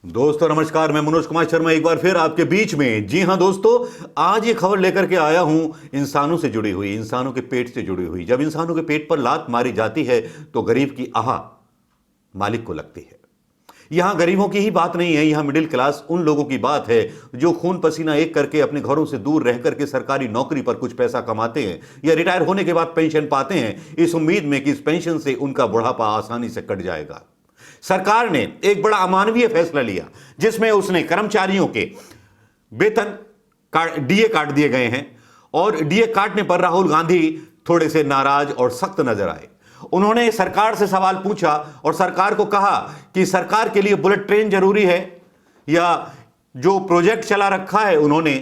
दोस्तों नमस्कार, मैं मनोज कुमार शर्मा एक बार फिर आपके बीच में। जी हां दोस्तों, आज ये खबर लेकर के आया हूं इंसानों से जुड़ी हुई, इंसानों के पेट से जुड़ी हुई। जब इंसानों के पेट पर लात मारी जाती है तो गरीब की आह मालिक को लगती है। यहां गरीबों की ही बात नहीं है, यहां मिडिल क्लास उन लोगों की बात है जो खून पसीना एक करके अपने घरों से दूर रह करके सरकारी नौकरी पर कुछ पैसा कमाते हैं या रिटायर होने के बाद पेंशन पाते हैं, इस उम्मीद में कि इस पेंशन से उनका बुढ़ापा आसानी से कट जाएगा। सरकार ने एक बड़ा अमानवीय फैसला लिया जिसमें उसने कर्मचारियों के वेतन डीए काट दिए गए हैं। और डीए काटने पर राहुल गांधी थोड़े से नाराज और सख्त नजर आए। उन्होंने सरकार से सवाल पूछा और सरकार को कहा कि सरकार के लिए बुलेट ट्रेन जरूरी है या जो प्रोजेक्ट चला रखा है उन्होंने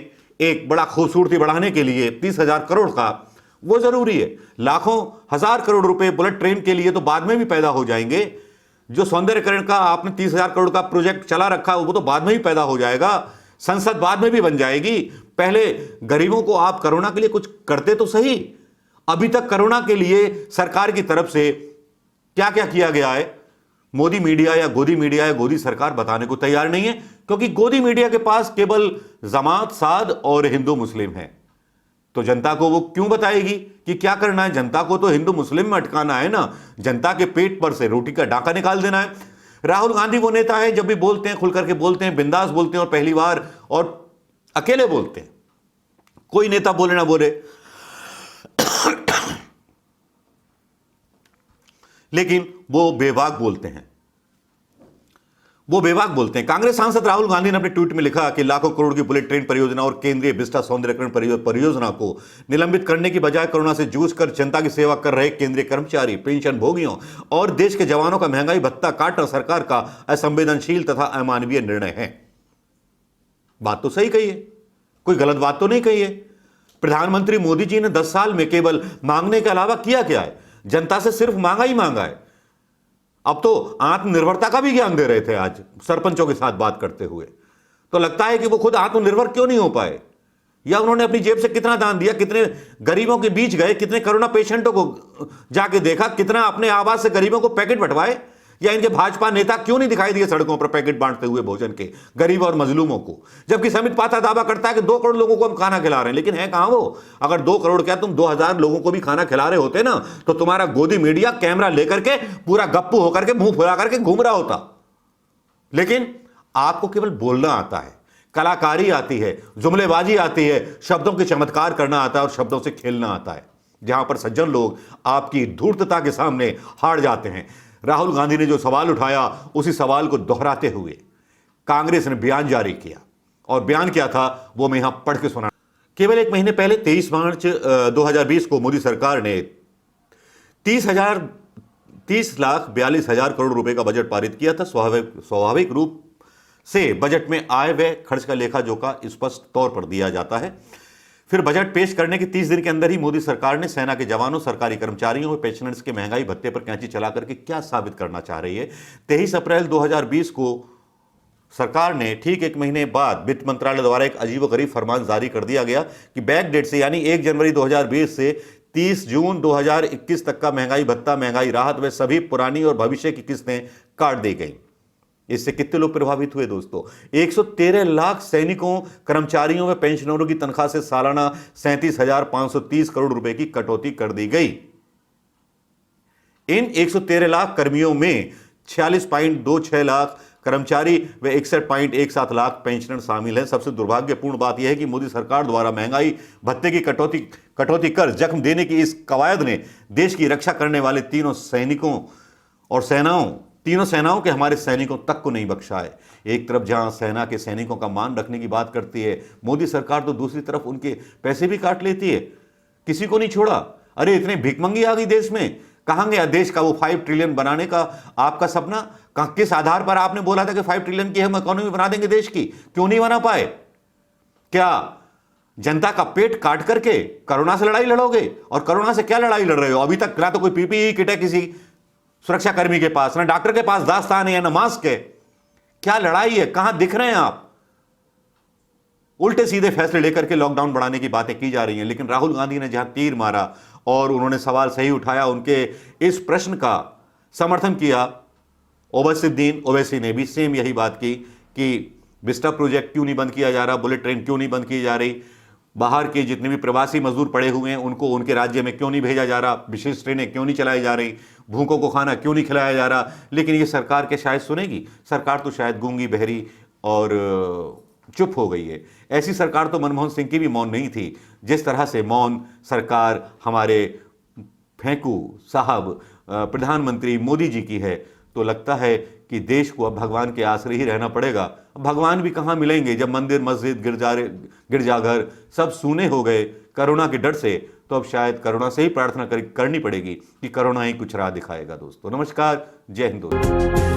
एक बड़ा खूबसूरती बढ़ाने के लिए 30,000 करोड़ का, वो जरूरी है। लाखों हजार करोड़ रुपए बुलेट ट्रेन के लिए तो बाद में भी पैदा हो जाएंगे। जो सौंदर्यकरण का आपने 30,000 करोड़ का प्रोजेक्ट चला रखा है वो तो बाद में भी पैदा हो जाएगा, संसद बाद में भी बन जाएगी। पहले गरीबों को आप कोरोना के लिए कुछ करते तो सही। अभी तक कोरोना के लिए सरकार की तरफ से क्या क्या किया गया है, मोदी मीडिया या गोदी सरकार बताने को तैयार नहीं है, क्योंकि गोदी मीडिया के पास केवल जमात साध और हिंदू मुस्लिम है। तो जनता को वो क्यों बताएगी कि क्या करना है? जनता को तो हिंदू मुस्लिम में अटकाना है ना, जनता के पेट पर से रोटी का डाका निकाल देना है। राहुल गांधी वो नेता है, जब भी बोलते हैं खुल करके बोलते हैं, बिंदास बोलते हैं और पहली बार और अकेले बोलते हैं, कोई नेता बोले ना बोले। लेकिन वो बेबाक बोलते हैं, कांग्रेस सांसद राहुल गांधी ने अपने ट्वीट में लिखा कि लाखों करोड़ की बुलेट ट्रेन परियोजना और केंद्रीय विस्टा सौंदर्यकरण परियोजना को निलंबित करने की बजाय कोरोना से जूझकर जनता की सेवा कर रहे केंद्रीय कर्मचारी, पेंशन भोगियों और देश के जवानों का महंगाई भत्ता काटना सरकार का असंवेदनशील तथा अमानवीय निर्णय है। बात तो सही कही है, कोई गलत बात तो नहीं कही है। प्रधानमंत्री मोदी जी ने 10 साल में केवल मांगने के अलावा किया क्या है? जनता से सिर्फ मांगा ही मांगा है। अब तो आत्मनिर्भरता का भी ज्ञान दे रहे थे आज सरपंचों के साथ बात करते हुए। तो लगता है कि वो खुद आत्मनिर्भर क्यों नहीं हो पाए, या उन्होंने अपनी जेब से कितना दान दिया, कितने गरीबों के बीच गए, कितने कोरोना पेशेंटों को जाके देखा, कितना अपने आवाज से गरीबों को पैकेट बंटवाए, या इनके भाजपा नेता क्यों नहीं दिखाई दिए सड़कों पर पैकेट बांटते हुए भोजन के गरीब और मजलूमों को? जबकि समित पात्रा दावा करता है कि 2 करोड़ लोगों को हम खाना खिला रहे हैं, लेकिन है कहां वो? अगर 2 करोड़ क्या तुम 2,000 लोगों को भी खाना खिला रहे होते ना, तो तुम्हारा गोदी मीडिया कैमरा लेकर के पूरा गप्पू होकर के मुंह फुला करके घूम रहा होता। लेकिन आपको केवल बोलना आता है, कलाकारी आती है, जुमलेबाजी आती है, शब्दों के चमत्कार करना आता है और शब्दों से खेलना आता है। जहां पर सज्जन लोग आपकी धूर्तता के सामने हार जाते हैं। राहुल गांधी ने जो सवाल उठाया उसी सवाल को दोहराते हुए कांग्रेस ने बयान जारी किया, और बयान क्या था वो मैं यहां पढ़ के सुना। केवल 1 महीने पहले 23 मार्च 2020 को मोदी सरकार ने 30,42,000 करोड़ रुपए का बजट पारित किया था। स्वाभाविक रूप से बजट में आय व्यय खर्च का लेखा जोखा स्पष्ट तौर पर दिया जाता है। फिर बजट पेश करने के 30 दिन के अंदर ही मोदी सरकार ने सेना के जवानों, सरकारी कर्मचारियों और पेंशनर्स के महंगाई भत्ते पर कैंची चला करके क्या साबित करना चाह रही है? 23 अप्रैल 2020 को सरकार ने ठीक 1 महीने बाद वित्त मंत्रालय द्वारा एक अजीबोगरीब फरमान जारी कर दिया गया कि बैक डेट से यानी 1 जनवरी 2020 से 30 जून 2021 तक का महंगाई भत्ता, महंगाई राहत व सभी पुरानी और भविष्य की किस्तें काट दी गई। इससे कितने लोग प्रभावित हुए दोस्तों? 113 लाख सैनिकों, कर्मचारियों व पेंशनरों की तनख्वाह से सालाना 37,530 करोड़ रुपए की कटौती कर दी गई। इन 113 लाख कर्मियों में 46.26 लाख कर्मचारी व 61.17 लाख पेंशनर शामिल हैं। सबसे दुर्भाग्यपूर्ण बात यह है कि मोदी सरकार द्वारा महंगाई भत्ते की कटौती कर जख्म देने की इस कवायद ने देश की रक्षा करने वाले तीनों सेनाओं के हमारे सैनिकों तक को नहीं बख्शा है। एक तरफ जहां सेना के सैनिकों का मान रखने की बात करती है मोदी सरकार, तो दूसरी तरफ उनके पैसे भी काट लेती है, किसी को नहीं छोड़ा। अरे इतने भिखमंगी आ गई देश में, कहां गया देश का वो 5 ट्रिलियन बनाने का आपका सपना? किस आधार पर आपने बोला था कि 5 ट्रिलियन की हम इकोनॉमी बना देंगे देश की? क्यों नहीं बना पाए? क्या जनता का पेट काट करके कोरोना से लड़ाई लड़ोगे? और कोरोना से क्या लड़ाई लड़ रहे हो? अभी तक ना तो कोई पीपीई किट है किसी सुरक्षा कर्मी के पास, ना डॉक्टर के पास दास्तान है, ना मास्क है। क्या लड़ाई है? कहां दिख रहे हैं आप? उल्टे सीधे फैसले लेकर के लॉकडाउन बढ़ाने की बातें की जा रही हैं, लेकिन राहुल गांधी ने जहां तीर मारा और उन्होंने सवाल सही उठाया, उनके इस प्रश्न का समर्थन किया ओवैसी ने भी सेम यही बात की कि विस्टा प्रोजेक्ट क्यों नहीं बंद किया जा रहा, बुलेट ट्रेन क्यों नहीं बंद की जा रही, बाहर के जितने भी प्रवासी मजदूर पड़े हुए हैं उनको उनके राज्य में क्यों नहीं भेजा जा रहा, विशेष ट्रेनें क्यों नहीं चलाई जा रही, भूखों को खाना क्यों नहीं खिलाया जा रहा। लेकिन ये सरकार के शायद सुनेगी? सरकार तो शायद गूंगी बहरी और चुप हो गई है। ऐसी सरकार तो मनमोहन सिंह की भी मौन नहीं थी, जिस तरह से मौन सरकार हमारे फेंकू साहब प्रधानमंत्री मोदी जी की है। तो लगता है कि देश को अब भगवान के आसरे ही रहना पड़ेगा। भगवान भी कहाँ मिलेंगे जब मंदिर मस्जिद गिरजाघर सब सूने हो गए कोरोना के डर से। तो अब शायद कोरोना से ही प्रार्थना करनी पड़ेगी कि कोरोना ही कुछ राह दिखाएगा। दोस्तों नमस्कार, जय हिंद दोस्तों।